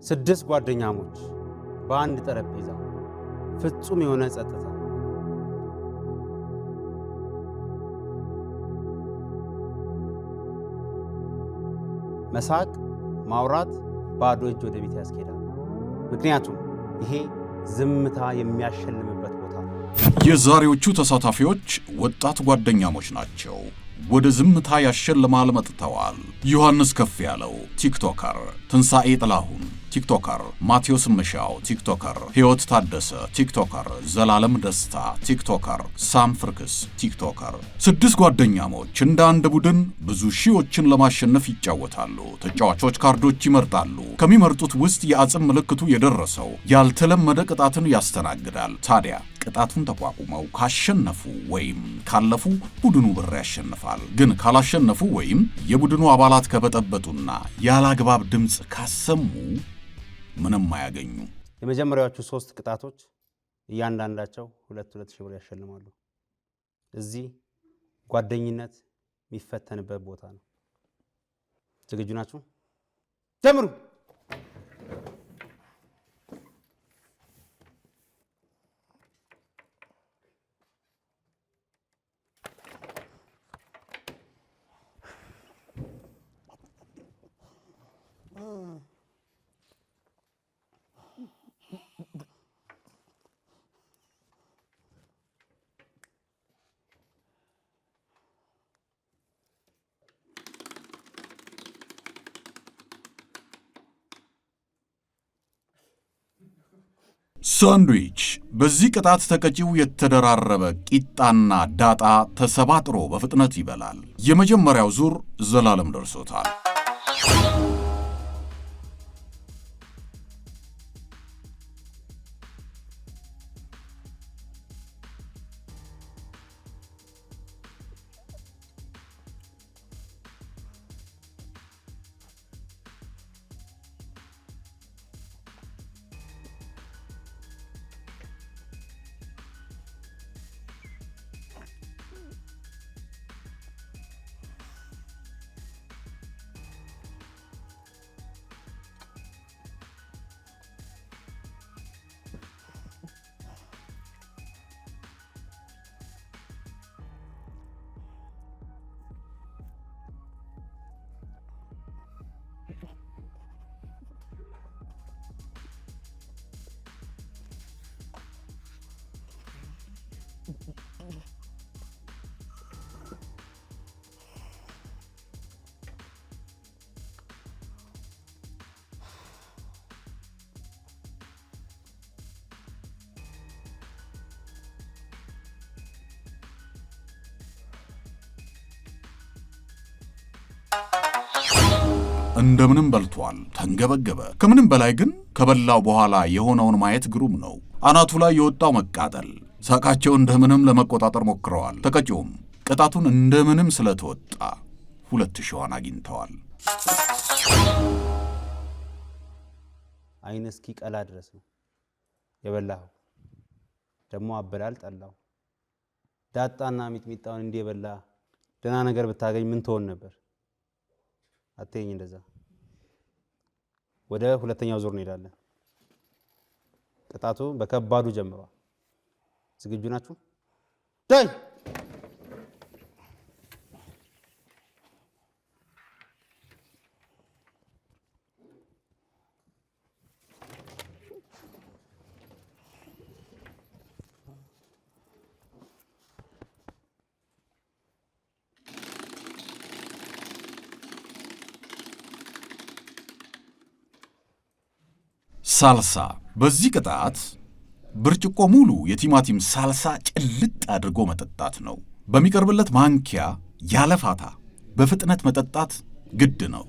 ስድስት ጓደኛሞች በአንድ ጠረጴዛ ፍጹም የሆነ ጸጥታ። መሳቅ፣ ማውራት ባዶ እጅ ወደ ቤት ያስኬዳል። ምክንያቱም ይሄ ዝምታ የሚያሸልምበት ቦታ ነው። የዛሬዎቹ ተሳታፊዎች ወጣት ጓደኛሞች ናቸው። ወደ ዝምታ ያሸልማል መጥተዋል። ዮሐንስ ከፍ ያለው ቲክቶከር፣ ትንሣኤ ጥላሁን ቲክቶከር፣ ማቴዎስ ምሻው ቲክቶከር፣ ሕይወት ታደሰ ቲክቶከር፣ ዘላለም ደስታ ቲክቶከር፣ ሳም ፍርክስ ቲክቶከር። ስድስት ጓደኛሞች እንደ አንድ ቡድን ብዙ ሺዎችን ለማሸነፍ ይጫወታሉ። ተጫዋቾች ካርዶች ይመርጣሉ። ከሚመርጡት ውስጥ የአጽም ምልክቱ የደረሰው ያልተለመደ ቅጣትን ያስተናግዳል። ታዲያ ቅጣቱን ተቋቁመው ካሸነፉ ወይም ካለፉ ቡድኑ ብር ያሸንፋል። ግን ካላሸነፉ ወይም የቡድኑ አባላት ከበጠበጡና ያላግባብ ድምፅ ካሰሙ ምንም አያገኙ። የመጀመሪያዎቹ 3 ቅጣቶች እያንዳንዳቸው 2 ሺህ ብር ያሸልማሉ። እዚህ ጓደኝነት የሚፈተንበት ቦታ ነው። ዝግጁ ናችሁ? ጀምሩ። ሳንድዊች። በዚህ ቅጣት ተቀጪው የተደራረበ ቂጣና ዳጣ ተሰባጥሮ በፍጥነት ይበላል። የመጀመሪያው ዙር ዘላለም ደርሶታል። እንደምንም በልቷል። ተንገበገበ። ከምንም በላይ ግን ከበላው በኋላ የሆነውን ማየት ግሩም ነው። አናቱ ላይ የወጣው መቃጠል። ሳቃቸው እንደምንም ለመቆጣጠር ሞክረዋል። ተቀጪውም ቅጣቱን እንደምንም ስለተወጣ 2000 አግኝተዋል። አይን እስኪ ቀላ ድረስ ነው የበላው። ደግሞ አበላል ጠላው። ዳጣና ሚጥሚጣውን እንዲበላ ደህና ነገር ብታገኝ ምን ትሆን ነበር? አትይኝ እንደዛ። ወደ ሁለተኛው ዙር እንሄዳለን። ቅጣቱ በከባዱ ጀምሯል። ዝግጁ ናችሁ? ዳይ ሳልሳ። በዚህ ቅጣት ብርጭቆ ሙሉ የቲማቲም ሳልሳ ጭልጥ አድርጎ መጠጣት ነው። በሚቀርብለት ማንኪያ ያለ ፋታ በፍጥነት መጠጣት ግድ ነው።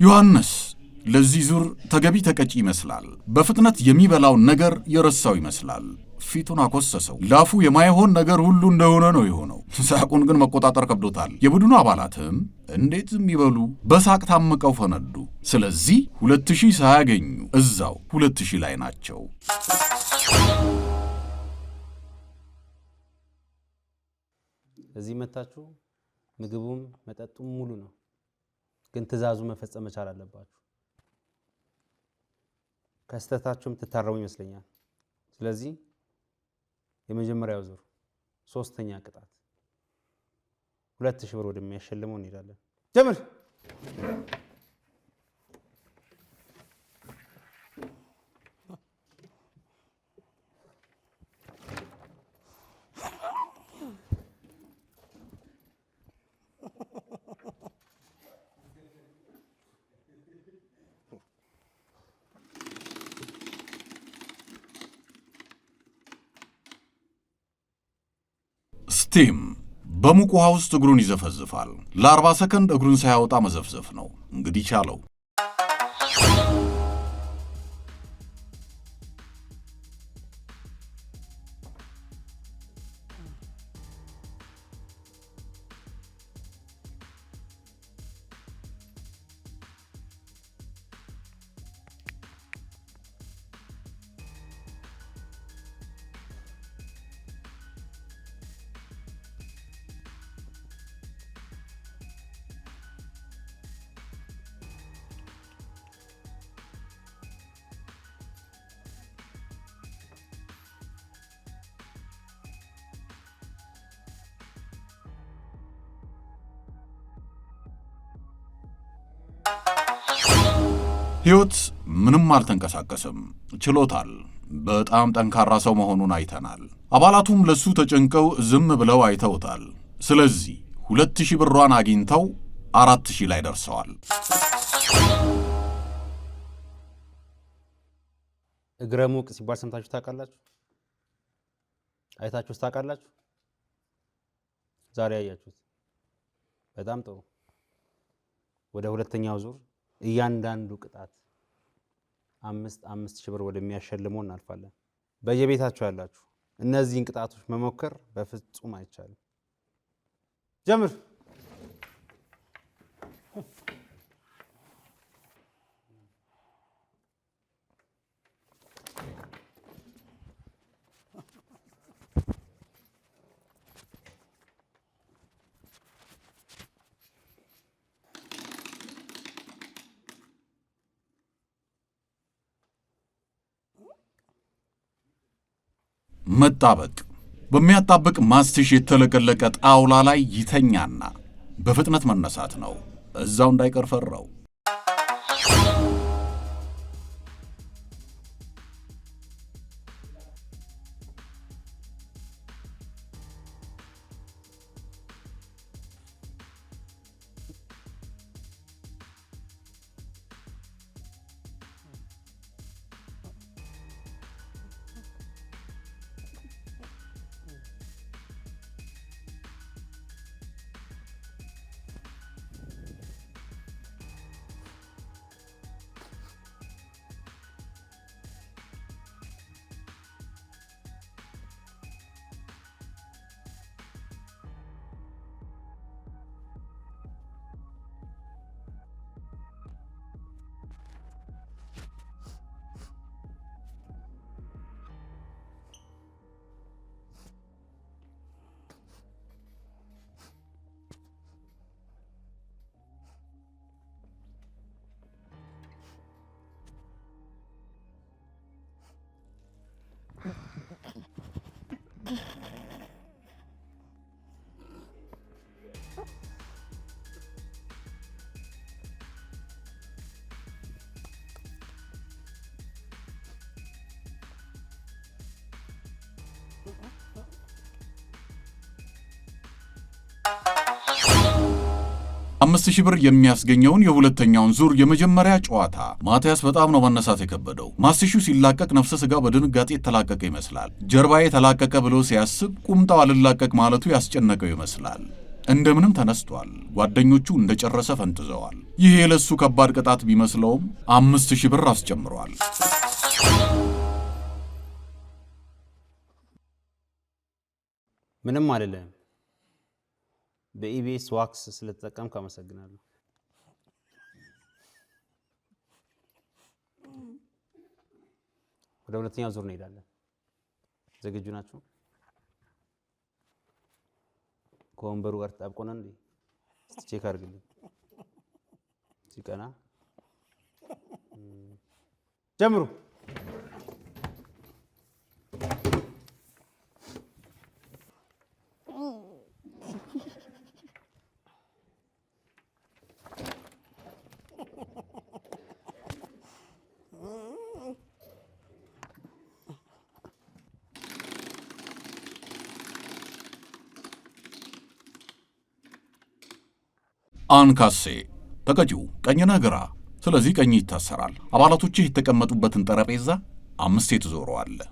ዮሐንስ ለዚህ ዙር ተገቢ ተቀጪ ይመስላል። በፍጥነት የሚበላውን ነገር የረሳው ይመስላል። ፊቱን አኮሰሰው። ላፉ የማይሆን ነገር ሁሉ እንደሆነ ነው የሆነው። ሳቁን ግን መቆጣጠር ከብዶታል። የቡድኑ አባላትም እንዴት የሚበሉ በሳቅ ታምቀው ፈነዱ። ስለዚህ 2000 ሳያገኙ እዛው 2000 ላይ ናቸው። እዚህ መታችሁ ምግቡም መጠጡም ሙሉ ነው፣ ግን ትዕዛዙ መፈጸም መቻል አለባችሁ። ከስተታችሁም ትታረሙ ይመስለኛል። ስለዚህ የመጀመሪያው ዙር 3ኛ ቅጣት 2000 ብር ወደሚያሸልመው እንሄዳለን። ጀምር። ስቲም በሙቅ ውሃ ውስጥ እግሩን ይዘፈዝፋል። ለ40 ሰከንድ እግሩን ሳያወጣ መዘፍዘፍ ነው። እንግዲህ ቻለው። ሕይወት ምንም አልተንቀሳቀሰም። ችሎታል። በጣም ጠንካራ ሰው መሆኑን አይተናል። አባላቱም ለሱ ተጨንቀው ዝም ብለው አይተውታል። ስለዚህ 2000 ብሯን አግኝተው 4000 ላይ ደርሰዋል። እግረ ሙቅ ሲባል ሰምታችሁ ታውቃላችሁ? አይታችሁስ ታውቃላችሁ? ዛሬ አያችሁት። በጣም ጥሩ። ወደ ሁለተኛው ዙር እያንዳንዱ ቅጣት 5,000 ብር ወደሚያሸልመው እናልፋለን። በየቤታችሁ ያላችሁ እነዚህን ቅጣቶች መሞከር በፍጹም አይቻልም። ጀምር። መጣበቅ በሚያጣብቅ ማስትሽ የተለቀለቀ ጣውላ ላይ ይተኛና በፍጥነት መነሳት ነው። እዛው እንዳይቀር ፈራው። 5000 ብር የሚያስገኘውን የሁለተኛውን ዙር የመጀመሪያ ጨዋታ ማቲያስ በጣም ነው መነሳት የከበደው። ማስቲሹ ሲላቀቅ ነፍሰ ስጋ በድንጋጤ የተላቀቀ ይመስላል። ጀርባዬ ተላቀቀ ብሎ ሲያስብ ቁምጣው አልላቀቅ ማለቱ ያስጨነቀው ይመስላል። እንደምንም ተነስቷል። ጓደኞቹ እንደጨረሰ ፈንጥዘዋል። ይሄ ለሱ ከባድ ቅጣት ቢመስለውም 5000 ብር አስጨምሯል። ምንም አይደለም። በኢቢኤስ ዋክስ ስለተጠቀምክ አመሰግናለሁ። ወደ ሁለተኛው ዙር እንሄዳለን። ዝግጁ ናችሁ? ከወንበሩ ጋር ተጣብቆና እንዴ? ቼክ አድርግልኝ። ሲቀና ጀምሩ። አንካሴ ተቀጪው ቀኝና ግራ። ስለዚህ ቀኝ ይታሰራል። አባላቶችህ የተቀመጡበትን ጠረጴዛ 5 ትዞረዋለህ።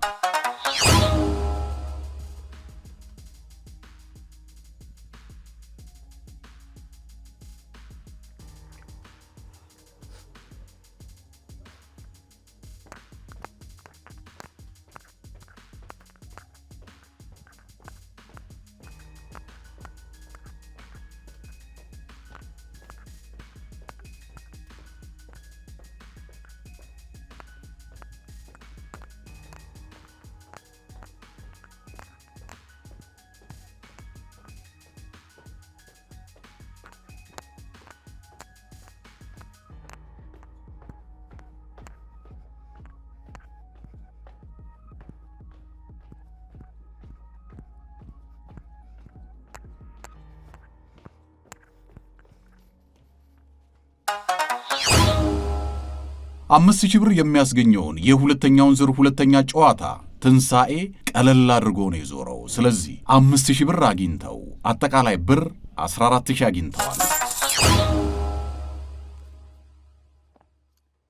አምስት ሺህ ብር የሚያስገኘውን የሁለተኛውን ዙር ሁለተኛ ጨዋታ ትንሣኤ ቀለል አድርጎ ነው የዞረው። ስለዚህ 5000 ብር አግኝተው አጠቃላይ ብር 14000 አግኝተዋል።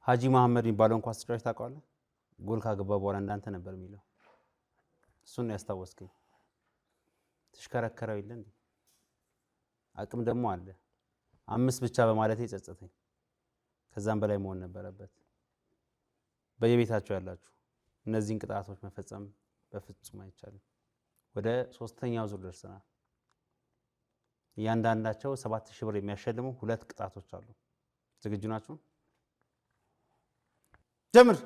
ሀጂ መሐመድ የሚባለውን ኳስ ተጫዋች ታውቀዋለህ? ጎል ካገባ በኋላ እንዳንተ ነበር የሚለው። እሱን ያስታወስከኝ። ተሽከረከረው የለ እንዴ? አቅም ደግሞ አለ። 5 ብቻ በማለቴ ጸጸተኝ። ከዛም በላይ መሆን ነበረበት። በየቤታችሁ ያላችሁ እነዚህን ቅጣቶች መፈጸም በፍጹም አይቻልም። ወደ ሶስተኛው ዙር ደርሰናል። እያንዳንዳቸው 7000 ብር የሚያሸልሙ 2 ቅጣቶች አሉ። ዝግጁ ናችሁ? ጀምር።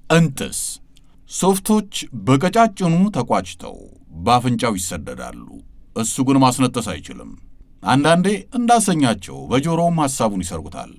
እንጥስ ሶፍቶች በቀጫጭኑ ተቋጭተው በአፍንጫው ይሰደዳሉ። እሱ ግን ማስነጠስ አይችልም። አንዳንዴ እንዳሰኛቸው በጆሮውም ሐሳቡን ይሰርጉታል።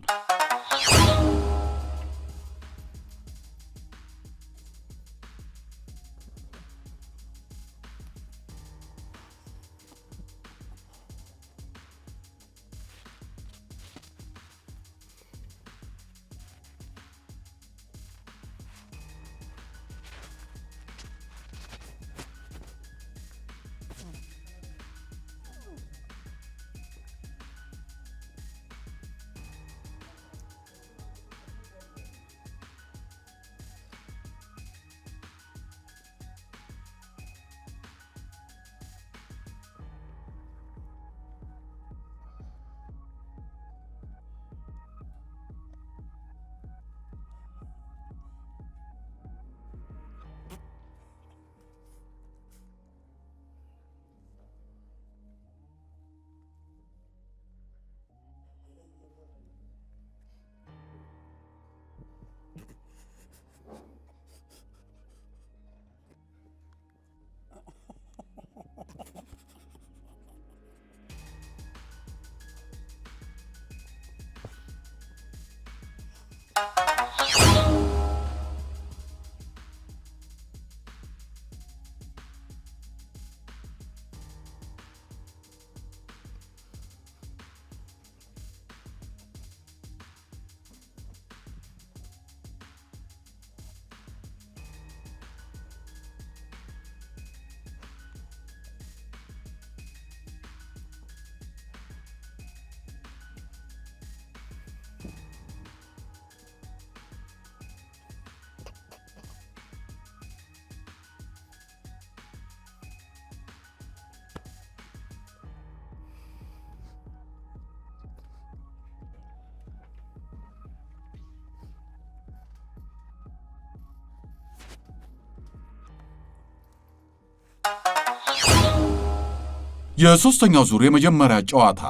የሦስተኛው ዙር የመጀመሪያ ጨዋታ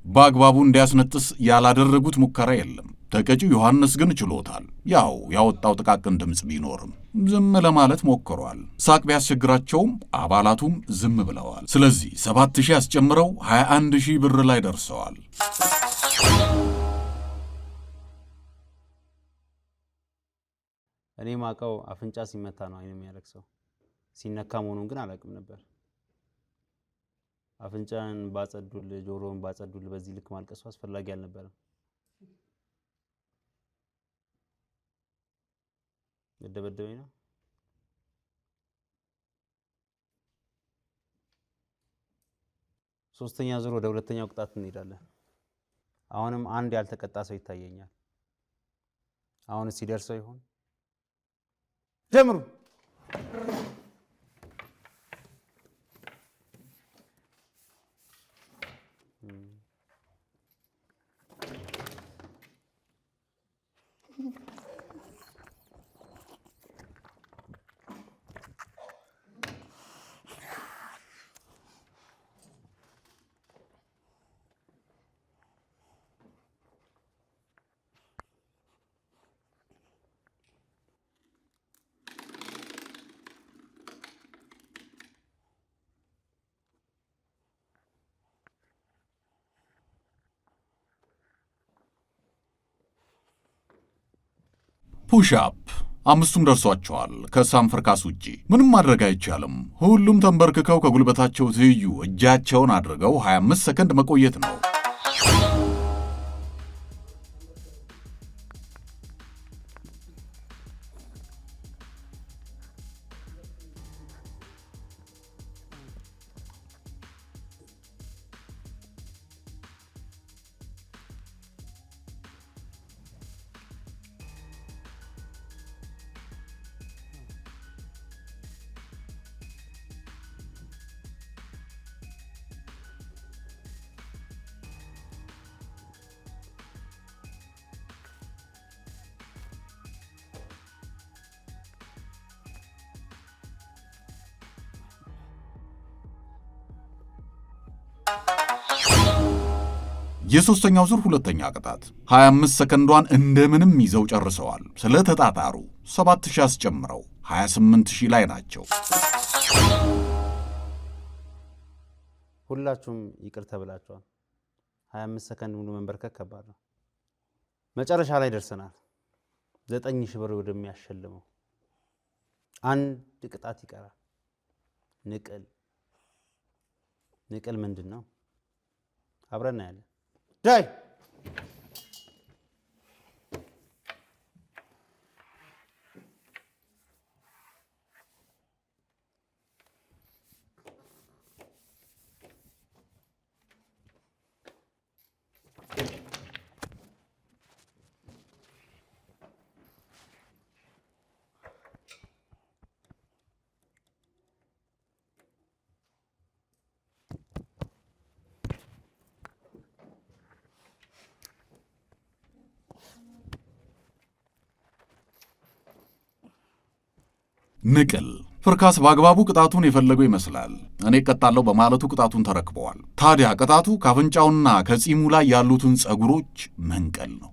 በአግባቡ እንዲያስነጥስ ያላደረጉት ሙከራ የለም። ተቀጪው ዮሐንስ ግን ችሎታል። ያው ያወጣው ጥቃቅን ድምፅ ቢኖርም ዝም ለማለት ሞክሯል። ሳቅ ቢያስቸግራቸውም አባላቱም ዝም ብለዋል። ስለዚህ 7000 ያስጨምረው 21000 ብር ላይ ደርሰዋል። እኔ ማቀው አፍንጫ ሲመታ ነው አይን የሚያለቅሰው። ሲነካ መሆኑን ግን አላውቅም ነበር። አፍንጫን ባጸዱል ጆሮን ባጸዱል በዚህ ልክ ማልቀሱ አስፈላጊ አልነበረም። የደበደበኝ ነው። ሶስተኛ ዙር ወደ ሁለተኛው ቅጣት እንሄዳለን። አሁንም አንድ ያልተቀጣ ሰው ይታየኛል። አሁን ሲደርሰው ይሆን? ጀምሩ። ፑሽአፕ አምስቱም ደርሷቸዋል። ከሳም ፍርካስ ውጪ ምንም ማድረግ አይቻልም። ሁሉም ተንበርክከው ከጉልበታቸው ትይዩ እጃቸውን አድርገው 25 ሰከንድ መቆየት ነው። የሶስተኛው ዙር ሁለተኛ ቅጣት 25 ሰከንዷን እንደምንም ይዘው ጨርሰዋል። ስለ ተጣጣሩ 7000 አስጨምረው 28000 ላይ ናቸው። ሁላችሁም ይቅር ተብላችኋል። 25 ሰከንድ ሙሉ መንበርከክ ከባድ ነው። መጨረሻ ላይ ደርሰናል። 9000 ብር ወደሚያሸልመው አንድ ቅጣት ይቀራል። ንቅል ምንድን ነው? አብረን እናያለን። ዳይ ንቅል ፍርካስ በአግባቡ ቅጣቱን የፈለገው ይመስላል። እኔ እቀጣለሁ በማለቱ ቅጣቱን ተረክበዋል። ታዲያ ቅጣቱ ከአፍንጫውና ከጺሙ ላይ ያሉትን ፀጉሮች መንቀል ነው።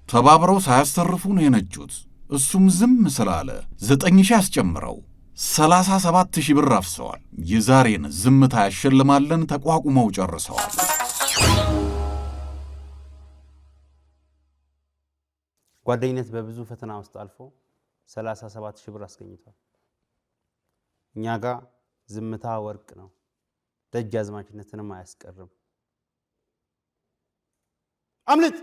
ተባብረው ሳያስተርፉ ነው የነጩት። እሱም ዝም ስላለ 9,000 ያስጨምረው 37,000 ብር አፍሰዋል። የዛሬን ዝምታ ያሸልማለን ተቋቁመው ጨርሰዋል። ጓደኝነት በብዙ ፈተና ውስጥ አልፎ 37,000 ብር አስገኝቷል። እኛ ጋር ዝምታ ወርቅ ነው፣ ደጃዝማችነትንም አያስቀርም። አምልጥ!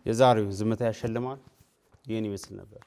የዛሬው ዝምታ ያሸልማል ይህን ይመስል ነበር።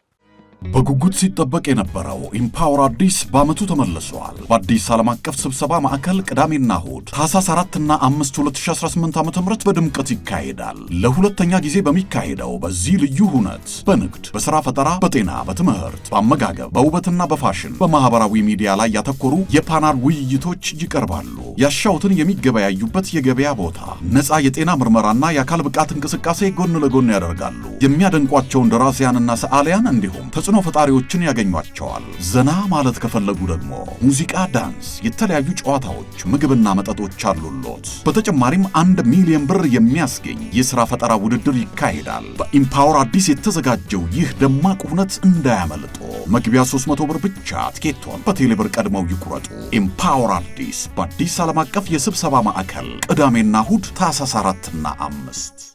በጉጉት ሲጠበቅ የነበረው ኢምፓወር አዲስ በዓመቱ ተመልሷል። በአዲስ ዓለም አቀፍ ስብሰባ ማዕከል ቅዳሜና እሁድ ታኅሳስ 4 እና 5 2018 ዓ.ም በድምቀት ይካሄዳል። ለሁለተኛ ጊዜ በሚካሄደው በዚህ ልዩ ሁነት በንግድ፣ በሥራ ፈጠራ፣ በጤና፣ በትምህርት፣ በአመጋገብ፣ በውበትና በፋሽን፣ በማኅበራዊ ሚዲያ ላይ ያተኮሩ የፓናል ውይይቶች ይቀርባሉ። ያሻውትን የሚገበያዩበት የገበያ ቦታ፣ ነፃ የጤና ምርመራና የአካል ብቃት እንቅስቃሴ ጎን ለጎን ያደርጋሉ። የሚያደንቋቸውን ደራሲያንና ሰዓሊያን እንዲሁም ተጽዕኖ ፈጣሪዎችን ያገኟቸዋል። ዘና ማለት ከፈለጉ ደግሞ ሙዚቃ፣ ዳንስ፣ የተለያዩ ጨዋታዎች፣ ምግብና መጠጦች አሉሎት። በተጨማሪም 1 ሚሊዮን ብር የሚያስገኝ የሥራ ፈጠራ ውድድር ይካሄዳል። በኢምፓወር አዲስ የተዘጋጀው ይህ ደማቅ እውነት እንዳያመልጦ። መግቢያ 300 ብር ብቻ። ትኬቶን በቴሌብር ቀድመው ይቁረጡ። ኢምፓወር አዲስ በአዲስ ዓለም አቀፍ የስብሰባ ማዕከል ቅዳሜና እሁድ ታኅሳስ 4 እና 5